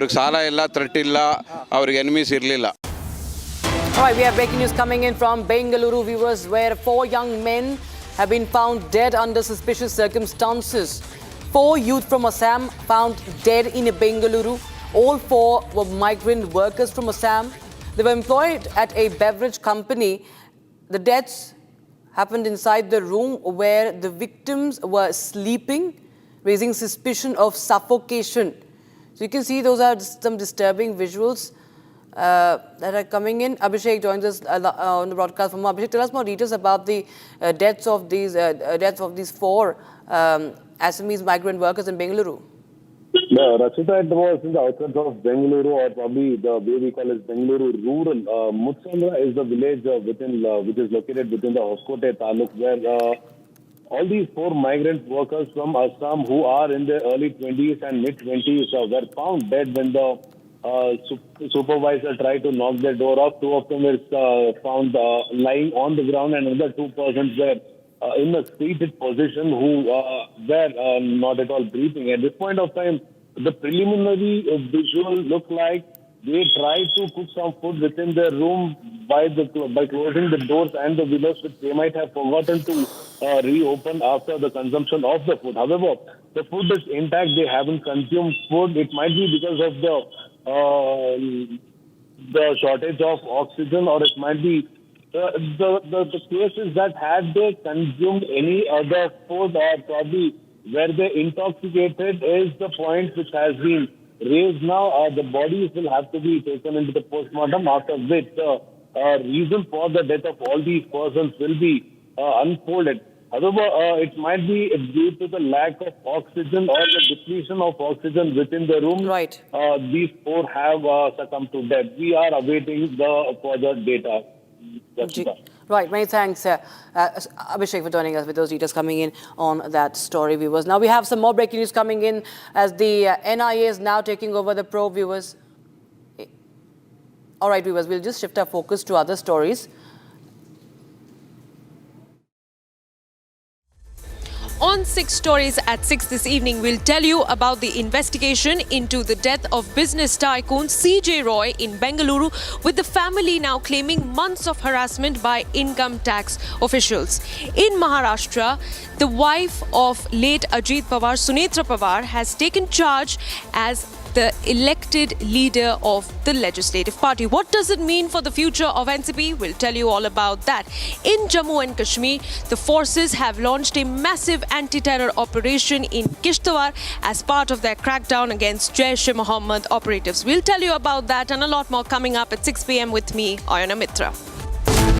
ಸಾಲ ಇಲ್ಲ ಥ್ರೆಟ್ ಇಲ್ಲ ಅವ್ರಿಗೆ ಎನಿಮೀಸ್ ಇರಲಿಲ್ಲ. All right, we have breaking news coming in from Bengaluru, viewers, where 4 young men have been found dead under suspicious circumstances. 4 youth from Assam found dead in Bengaluru. All 4 were migrant workers from Assam. They were employed at a beverage company. The deaths happened inside the room where the victims were sleeping, raising suspicion of suffocation. So you can see those are some disturbing visuals that are coming in. Abhishek joins us on the broadcast. From Abhishek, tell us more details about the deaths of these 4 Assamese migrant workers in Bengaluru. Rachita, it was in the outskirts of Bengaluru, or probably the way we call it Bengaluru rural. Mutsandra is the village which is located within the Hoskote taluk, where all these 4 migrant workers from Assam who are in their early 20s and mid-20s were found dead when the supervisor tried to knock their door off. 2 of them were found lying on the ground, and another 2 persons were in a seated position who were not at all breathing. At this point of time, the preliminary visual looked like they tried to cook some food within their room by closing the doors and the windows, which they might have forgotten to reopen after the consumption of the food. However, the food is intact. They haven't consumed food. It might be because of the shortage of oxygen, or it might be the case is that had they consumed any other food, or probably were they intoxicated, is the point which has been raised now. The bodies will have to be taken into the post-mortem, after which the reason for the death of all these persons will be unfolded. However, it might be due to the lack of oxygen or the depletion of oxygen within the room. Right. These 4 have succumbed to death. We are awaiting the further data. Right, many thanks, Abhishek, for joining us with those details coming in on that story, viewers. Now we have some more breaking news coming in as the NIA is now taking over the probe, viewers. All right, viewers, we'll just shift our focus to other stories. On 6 Stories at 6 this evening, we'll tell you about the investigation into the death of business tycoon CJ Roy in Bengaluru, with the family now claiming months of harassment by income tax officials. In Maharashtra, the wife of late Ajit Pawar, Sunetra Pawar, has taken charge as the elected leader of the legislative party. What does it mean for the future of NCP? We'll tell you all about that. In Jammu and Kashmir, the forces have launched a massive anti-terror operation in Kishtwar as part of their crackdown against Jaish-e-Mohammed operatives. We'll tell you about that and a lot more coming up at 6 p.m. with me, Ayana Mitra.